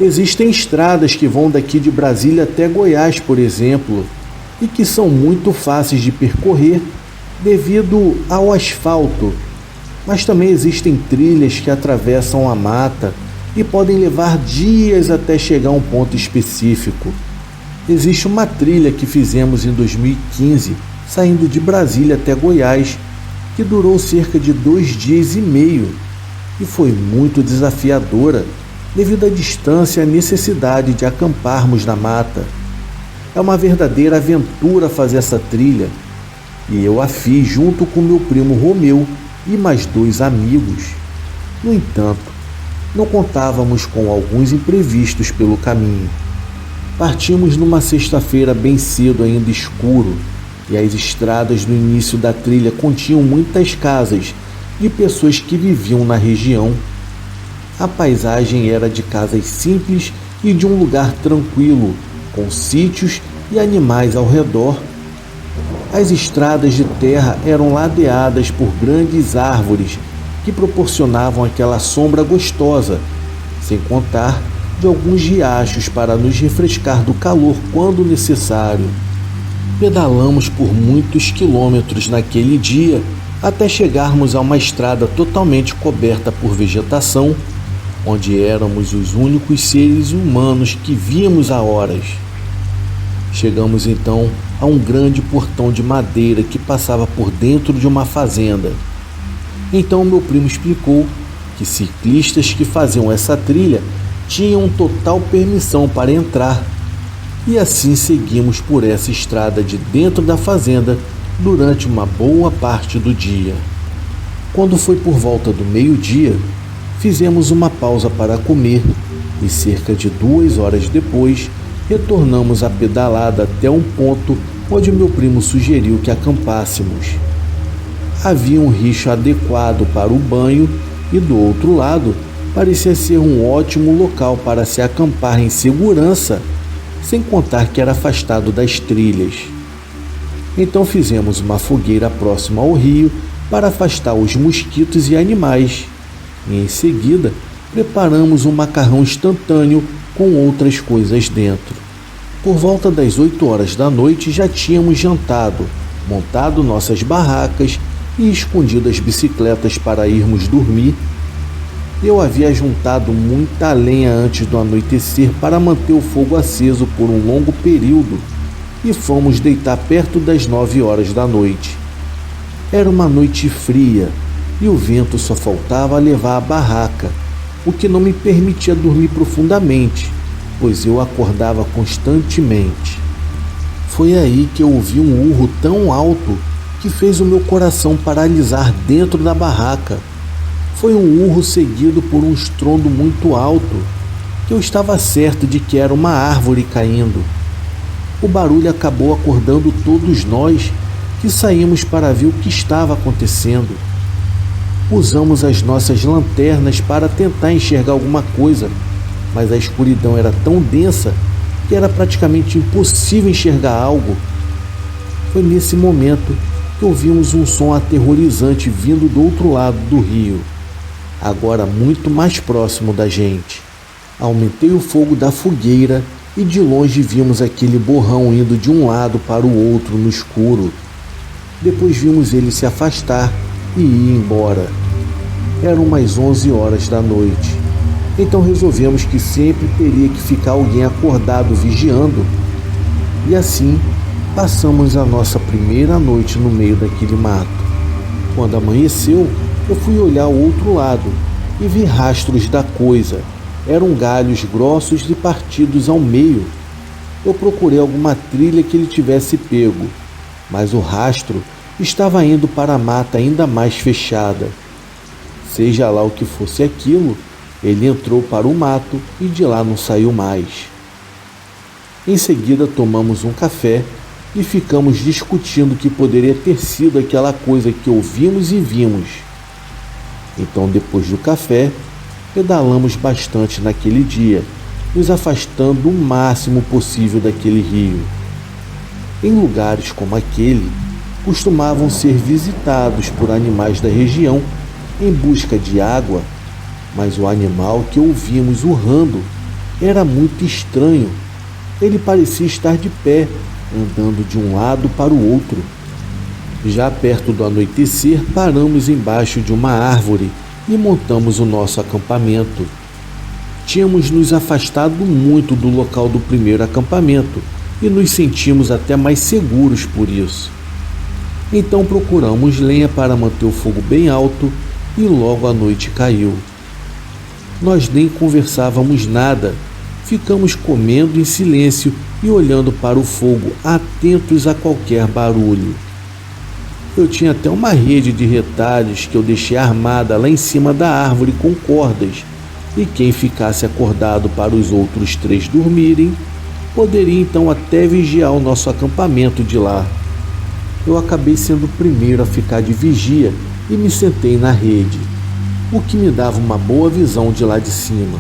Existem estradas que vão daqui de Brasília até Goiás, por exemplo, e que são muito fáceis de percorrer devido ao asfalto, mas também existem trilhas que atravessam a mata e podem levar dias até chegar a um ponto específico. Existe uma trilha que fizemos em 2015, saindo de Brasília até Goiás, que durou cerca de 2 dias e meio e foi muito desafiadora devido à distância e à necessidade de acamparmos na mata. É uma verdadeira aventura fazer essa trilha e eu a fiz junto com meu primo Romeu e mais 2 amigos. No entanto, não contávamos com alguns imprevistos pelo caminho. Partimos numa sexta-feira bem cedo, ainda escuro, e as estradas no início da trilha continham muitas casas de pessoas que viviam na região. A paisagem era de casas simples e de um lugar tranquilo, com sítios e animais ao redor. As estradas de terra eram ladeadas por grandes árvores que proporcionavam aquela sombra gostosa, sem contar de alguns riachos para nos refrescar do calor quando necessário. Pedalamos por muitos quilômetros naquele dia até chegarmos a uma estrada totalmente coberta por vegetação, onde éramos os únicos seres humanos que víamos há horas. Chegamos então a um grande portão de madeira que passava por dentro de uma fazenda. Então meu primo explicou que ciclistas que faziam essa trilha tinham total permissão para entrar, e assim seguimos por essa estrada de dentro da fazenda durante uma boa parte do dia. Quando foi por volta do meio-dia, fizemos uma pausa para comer e cerca de 2 horas depois retornamos a pedalada até um ponto onde meu primo sugeriu que acampássemos. Havia um richo adequado para o banho e do outro lado parecia ser um ótimo local para se acampar em segurança, sem contar que era afastado das trilhas. Então fizemos uma fogueira próxima ao rio para afastar os mosquitos e animais, e em seguida preparamos um macarrão instantâneo com outras coisas dentro. Por volta das 8 horas da noite já tínhamos jantado, montado nossas barracas e escondido as bicicletas para irmos dormir. Eu havia juntado muita lenha antes do anoitecer para manter o fogo aceso por um longo período e fomos deitar perto das 9 horas da noite. Era uma noite fria e o vento só faltava levar a barraca, o que não me permitia dormir profundamente, pois eu acordava constantemente. Foi aí que eu ouvi um urro tão alto que fez o meu coração paralisar dentro da barraca. Foi um urro seguido por um estrondo muito alto, que eu estava certo de que era uma árvore caindo. O barulho acabou acordando todos nós, que saímos para ver o que estava acontecendo. Usamos as nossas lanternas para tentar enxergar alguma coisa, mas a escuridão era tão densa que era praticamente impossível enxergar algo. Foi nesse momento que ouvimos um som aterrorizante vindo do outro lado do rio, agora muito mais próximo da gente. Aumentei o fogo da fogueira e de longe vimos aquele borrão indo de um lado para o outro no escuro. Depois vimos ele se afastar e ir embora. Eram umas 11 horas da noite. Então resolvemos que sempre teria que ficar alguém acordado vigiando. E assim passamos a nossa primeira noite no meio daquele mato. Quando amanheceu, eu fui olhar o outro lado e vi rastros da coisa. Eram galhos grossos e partidos ao meio. Eu procurei alguma trilha que ele tivesse pego, mas o rastro estava indo para a mata ainda mais fechada. Seja lá o que fosse aquilo, ele entrou para o mato e de lá não saiu mais. Em seguida tomamos um café e ficamos discutindo o que poderia ter sido aquela coisa que ouvimos e vimos. Então, depois do café, pedalamos bastante naquele dia, nos afastando o máximo possível daquele rio. Em lugares como aquele, costumavam ser visitados por animais da região em busca de água, mas o animal que ouvimos urrando Era muito estranho. Ele parecia estar de pé, andando de um lado para o outro. Já perto do anoitecer, paramos embaixo de uma árvore e montamos o nosso acampamento. Tínhamos nos afastado muito do local do primeiro acampamento e nos sentimos até mais seguros por isso. Então procuramos lenha para manter o fogo bem alto e logo a noite caiu. Nós nem conversávamos nada, ficamos comendo em silêncio e olhando para o fogo, atentos a qualquer barulho. Eu tinha até uma rede de retalhos que eu deixei armada lá em cima da árvore com cordas, e quem ficasse acordado para os outros 3 dormirem, poderia então até vigiar o nosso acampamento de lá. Eu acabei sendo o primeiro a ficar de vigia e me sentei na rede, o que me dava uma boa visão de lá de cima.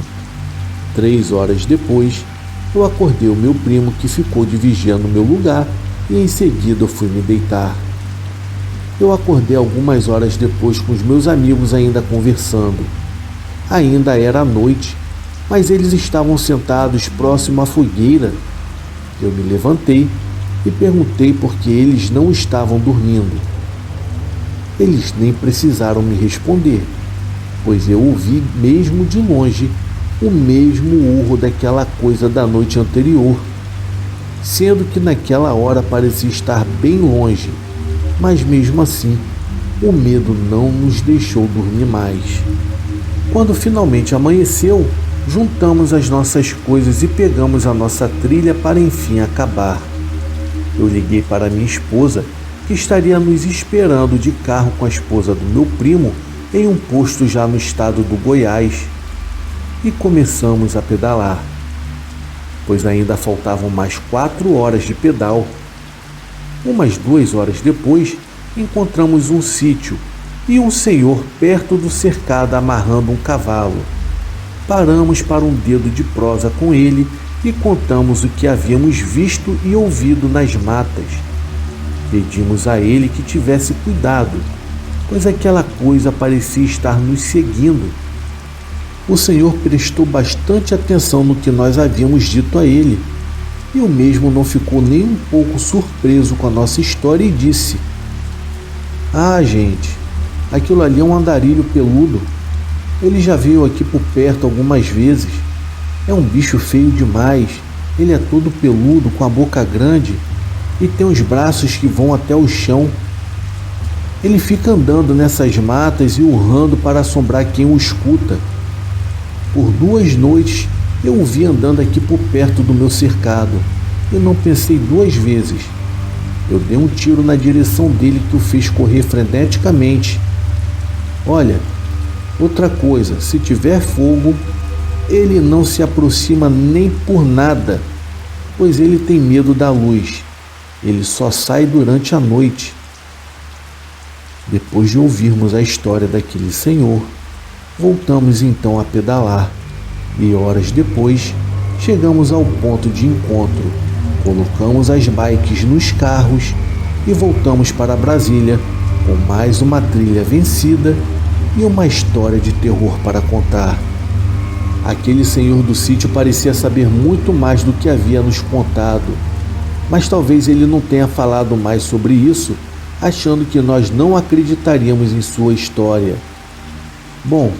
3 horas depois, eu acordei o meu primo que ficou de vigia no meu lugar e em seguida eu fui me deitar. Eu acordei algumas horas depois com os meus amigos ainda conversando. Ainda era noite, mas eles estavam sentados próximo à fogueira. Eu me levantei e perguntei por que eles não estavam dormindo. Eles nem precisaram me responder, pois eu ouvi mesmo de longe o mesmo urro daquela coisa da noite anterior, sendo que naquela hora parecia estar bem longe, mas mesmo assim o medo não nos deixou dormir mais. Quando finalmente amanheceu, juntamos as nossas coisas e pegamos a nossa trilha para enfim acabar. Eu liguei para minha esposa, que estaria nos esperando de carro com a esposa do meu primo em um posto já no estado do Goiás, e começamos a pedalar, pois ainda faltavam mais 4 horas de pedal. Umas 2 horas depois, encontramos um sítio e um senhor perto do cercado amarrando um cavalo. Paramos para um dedo de prosa com ele e contamos o que havíamos visto e ouvido nas matas. Pedimos a ele que tivesse cuidado, pois aquela coisa parecia estar nos seguindo. O senhor prestou bastante atenção no que nós havíamos dito a ele, e o mesmo não ficou nem um pouco surpreso com a nossa história e disse: "Ah, gente, aquilo ali é um andarilho peludo. Ele já veio aqui por perto algumas vezes. É um bicho feio demais. Ele é todo peludo, com a boca grande e tem os braços que vão até o chão. Ele fica andando nessas matas e urrando para assombrar quem o escuta. Por 2 noites eu o vi andando aqui por perto do meu cercado e não pensei 2 vezes. Eu dei um tiro na direção dele que o fez correr freneticamente. Olha, outra coisa, se tiver fogo, ele não se aproxima nem por nada, pois ele tem medo da luz. Ele só sai durante a noite." Depois de ouvirmos a história daquele senhor, voltamos então a pedalar e horas depois chegamos ao ponto de encontro, colocamos as bikes nos carros e voltamos para Brasília com mais uma trilha vencida e uma história de terror para contar. Aquele senhor do sítio parecia saber muito mais do que havia nos contado, mas talvez ele não tenha falado mais sobre isso, achando que nós não acreditaríamos em sua história. Bom,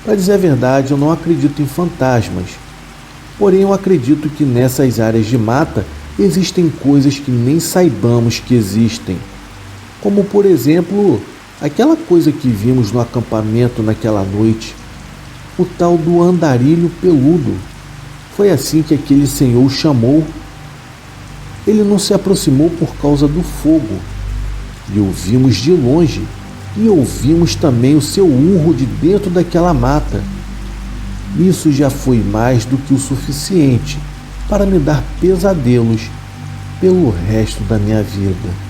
para dizer a verdade, eu não acredito em fantasmas, porém eu acredito que nessas áreas de mata existem coisas que nem saibamos que existem, como por exemplo, aquela coisa que vimos no acampamento naquela noite, o tal do andarilho peludo. Foi assim que aquele senhor o chamou. Ele não se aproximou por causa do fogo, e o vimos de longe, e ouvimos também o seu urro de dentro daquela mata. Isso já foi mais do que o suficiente para me dar pesadelos pelo resto da minha vida.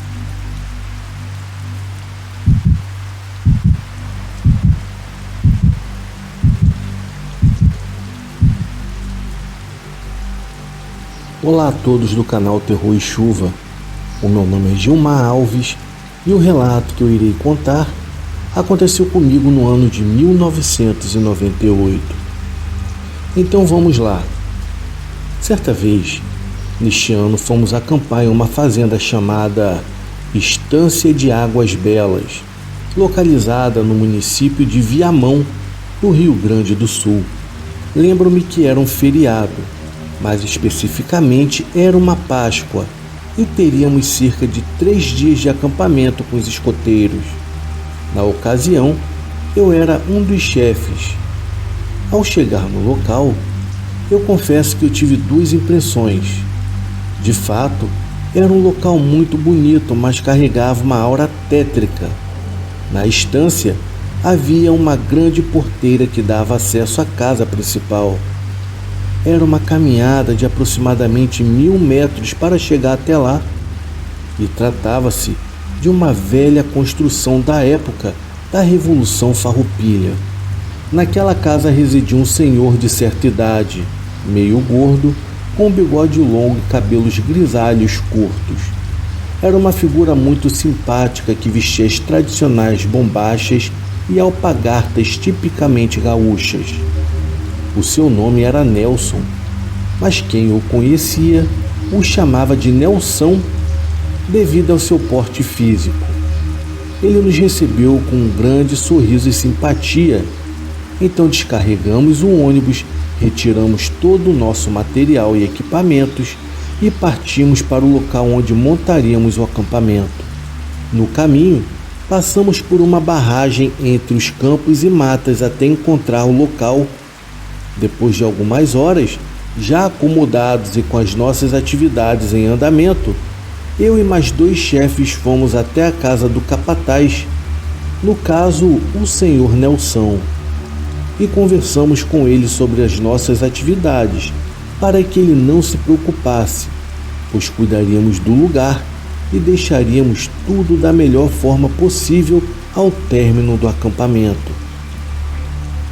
Olá a todos do canal Terror e Chuva. O meu nome é Gilmar Alves e o relato que eu irei contar aconteceu comigo no ano de 1998. Então vamos lá. Certa vez, neste ano, fomos acampar em uma fazenda chamada Estância de Águas Belas, localizada no município de Viamão, do Rio Grande do Sul. Lembro-me que era um feriado, mais especificamente era uma Páscoa, e teríamos cerca de 3 dias de acampamento com os escoteiros. Na ocasião, eu era um dos chefes. Ao chegar no local, eu confesso que eu tive 2 impressões. De fato, era um local muito bonito, mas carregava uma aura tétrica. Na estância, havia uma grande porteira que dava acesso à casa principal. Era uma caminhada de aproximadamente 1000 metros para chegar até lá, e tratava-se de uma velha construção da época da Revolução Farroupilha. Naquela casa residia um senhor de certa idade, meio gordo, com bigode longo e cabelos grisalhos curtos. Era uma figura muito simpática que vestia as tradicionais bombachas e alpargatas tipicamente gaúchas. O seu nome era Nelson, mas quem o conhecia o chamava de Nelson devido ao seu porte físico. Ele nos recebeu com um grande sorriso e simpatia. Então descarregamos o ônibus, retiramos todo o nosso material e equipamentos e partimos para o local onde montaríamos o acampamento. No caminho, passamos por uma barragem entre os campos e matas até encontrar o local. Depois de algumas horas, já acomodados e com as nossas atividades em andamento, eu e mais 2 chefes fomos até a casa do capataz, no caso, o senhor Nelson, e conversamos com ele sobre as nossas atividades, para que ele não se preocupasse, pois cuidaríamos do lugar e deixaríamos tudo da melhor forma possível ao término do acampamento.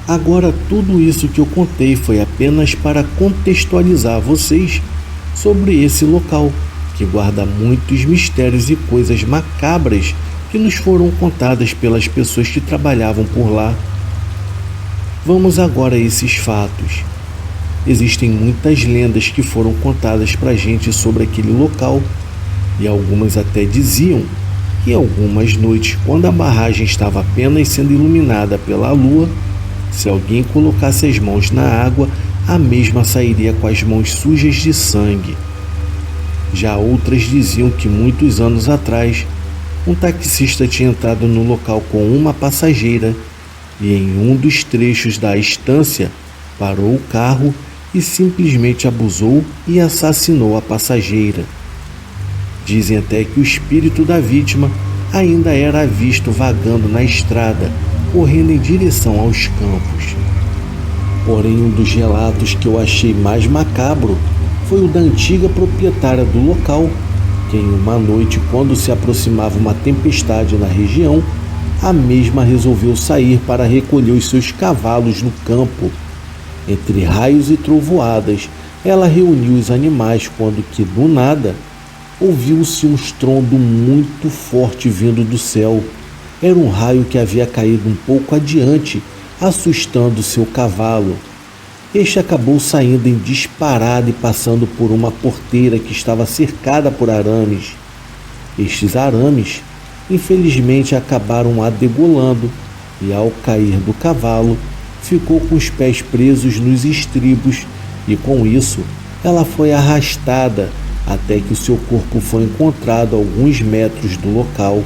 Agora, tudo isso que eu contei foi apenas para contextualizar vocês sobre esse local, que guarda muitos mistérios e coisas macabras que nos foram contadas pelas pessoas que trabalhavam por lá. Vamos agora a esses fatos. Existem muitas lendas que foram contadas pra gente sobre aquele local, e algumas até diziam que algumas noites, quando a barragem estava apenas sendo iluminada pela lua, se alguém colocasse as mãos na água, a mesma sairia com as mãos sujas de sangue. Já outras diziam que muitos anos atrás, um taxista tinha entrado no local com uma passageira e em um dos trechos da estância parou o carro e simplesmente abusou e assassinou a passageira. Dizem até que o espírito da vítima ainda era visto vagando na estrada, correndo em direção aos campos. Porém, um dos relatos que eu achei mais macabro foi o da antiga proprietária do local, que em uma noite, quando se aproximava uma tempestade na região, a mesma resolveu sair para recolher os seus cavalos no campo. Entre raios e trovoadas, ela reuniu os animais quando que, do nada, ouviu-se um estrondo muito forte vindo do céu. Era um raio que havia caído um pouco adiante, assustando seu cavalo. Este acabou saindo em disparada e passando por uma porteira que estava cercada por arames. Estes arames, infelizmente, acabaram a degolando e, ao cair do cavalo, ficou com os pés presos nos estribos e, com isso, ela foi arrastada até que o seu corpo foi encontrado a alguns metros do local.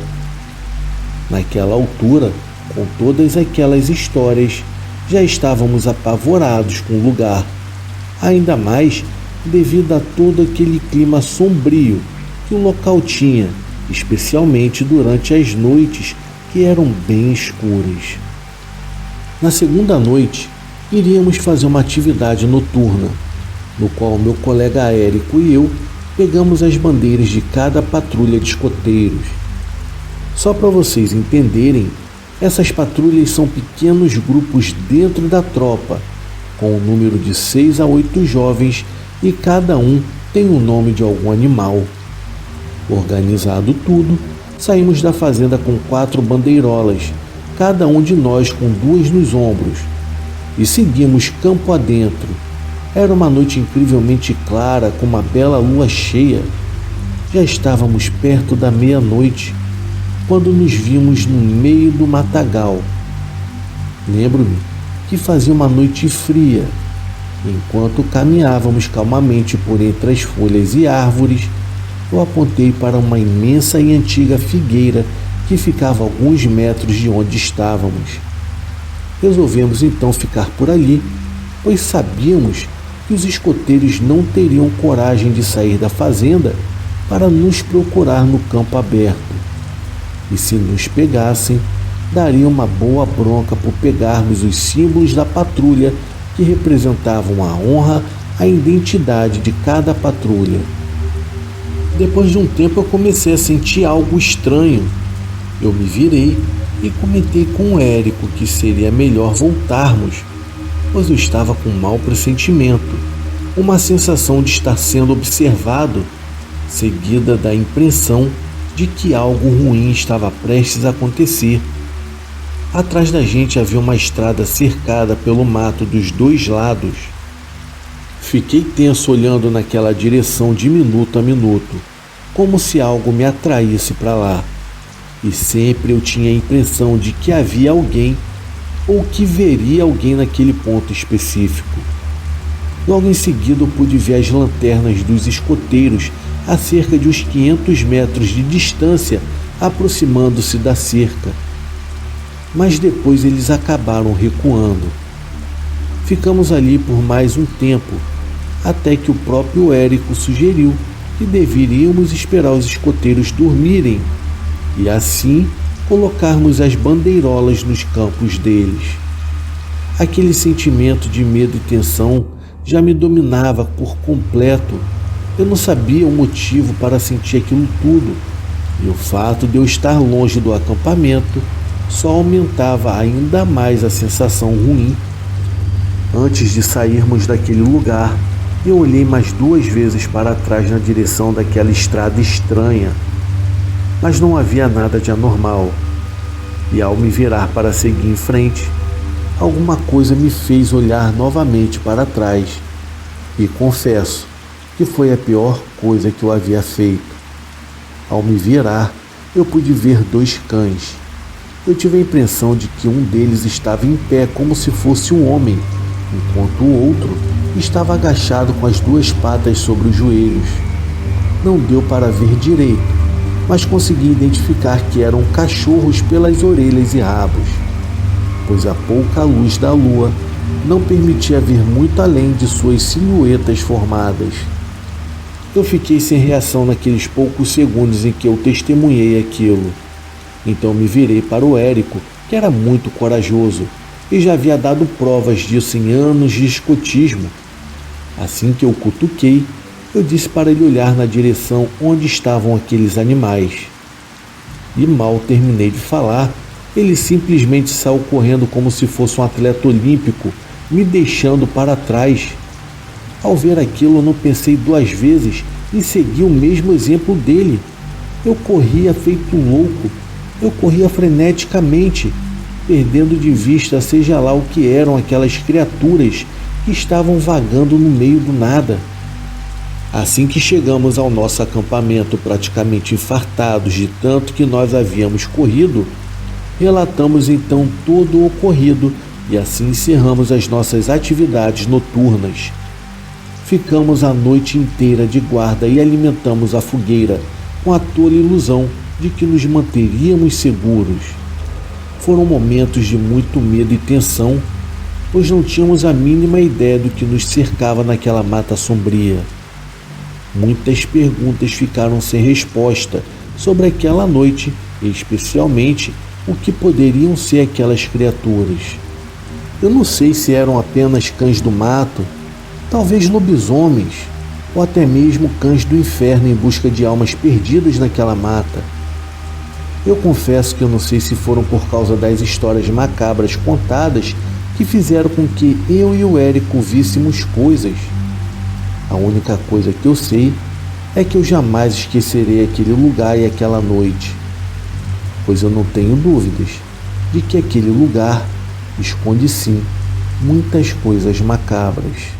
Naquela altura, com todas aquelas histórias, já estávamos apavorados com o lugar, ainda mais devido a todo aquele clima sombrio que o local tinha, especialmente durante as noites que eram bem escuras. Na segunda noite, iríamos fazer uma atividade noturna, no qual meu colega Érico e eu pegamos as bandeiras de cada patrulha de escoteiros. Só para vocês entenderem, essas patrulhas são pequenos grupos dentro da tropa, com um número de 6 a 8 jovens e cada um tem o nome de algum animal. Organizado tudo, saímos da fazenda com 4 bandeirolas, cada um de nós com 2 nos ombros, e seguimos campo adentro. Era uma noite incrivelmente clara, com uma bela lua cheia. Já estávamos perto da meia-noite, quando nos vimos no meio do matagal. Lembro-me que fazia uma noite fria. Enquanto caminhávamos calmamente por entre as folhas e árvores, eu apontei para uma imensa e antiga figueira que ficava a alguns metros de onde estávamos. Resolvemos então ficar por ali, pois sabíamos que os escoteiros não teriam coragem de sair da fazenda para nos procurar no campo aberto. E se nos pegassem, daria uma boa bronca por pegarmos os símbolos da patrulha que representavam a honra, a identidade de cada patrulha. Depois de um tempo eu comecei a sentir algo estranho. Eu me virei e comentei com o Érico que seria melhor voltarmos, pois eu estava com um mau pressentimento, uma sensação de estar sendo observado, seguida da impressão de que algo ruim estava prestes a acontecer. Atrás da gente havia uma estrada cercada pelo mato dos dois lados. Fiquei tenso olhando naquela direção de minuto a minuto, como se algo me atraísse para lá. E sempre eu tinha a impressão de que havia alguém ou que veria alguém naquele ponto específico. Logo em seguida eu pude ver as lanternas dos escoteiros a cerca de uns 500 metros de distância, aproximando-se da cerca. Mas depois eles acabaram recuando. Ficamos ali por mais um tempo, até que o próprio Érico sugeriu que deveríamos esperar os escoteiros dormirem e assim colocarmos as bandeirolas nos campos deles. Aquele sentimento de medo e tensão já me dominava por completo. Eu não sabia o motivo para sentir aquilo tudo, e o fato de eu estar longe do acampamento só aumentava ainda mais a sensação ruim. Antes de sairmos daquele lugar, eu olhei mais 2 vezes para trás na direção daquela estrada estranha, mas não havia nada de anormal. E ao me virar para seguir em frente, alguma coisa me fez olhar novamente para trás. E confesso que foi a pior coisa que eu havia feito. Ao me virar, eu pude ver 2 cães. Eu tive a impressão de que um deles estava em pé como se fosse um homem, enquanto o outro estava agachado com as 2 patas sobre os joelhos. Não deu para ver direito, mas consegui identificar que eram cachorros pelas orelhas e rabos, pois a pouca luz da lua não permitia ver muito além de suas silhuetas formadas. Eu fiquei sem reação naqueles poucos segundos em que eu testemunhei aquilo. Então me virei para o Érico, que era muito corajoso e já havia dado provas disso em anos de escotismo. Assim que eu cutuquei, eu disse para ele olhar na direção onde estavam aqueles animais. E mal terminei de falar, ele simplesmente saiu correndo como se fosse um atleta olímpico, me deixando para trás. Ao ver aquilo, eu não pensei 2 vezes em seguir o mesmo exemplo dele. Eu corria feito louco. Eu corria freneticamente, perdendo de vista seja lá o que eram aquelas criaturas que estavam vagando no meio do nada. Assim que chegamos ao nosso acampamento praticamente infartados de tanto que nós havíamos corrido, relatamos então todo o ocorrido e assim encerramos as nossas atividades noturnas. Ficamos a noite inteira de guarda e alimentamos a fogueira com a tola ilusão de que nos manteríamos seguros. Foram momentos de muito medo e tensão, pois não tínhamos a mínima ideia do que nos cercava naquela mata sombria. Muitas perguntas ficaram sem resposta sobre aquela noite, e especialmente o que poderiam ser aquelas criaturas. Eu não sei se eram apenas cães do mato, talvez lobisomens, ou até mesmo cães do inferno em busca de almas perdidas naquela mata. Eu confesso que eu não sei se foram por causa das histórias macabras contadas que fizeram com que eu e o Érico víssemos coisas. A única coisa que eu sei é que eu jamais esquecerei aquele lugar e aquela noite, pois eu não tenho dúvidas de que aquele lugar esconde sim muitas coisas macabras.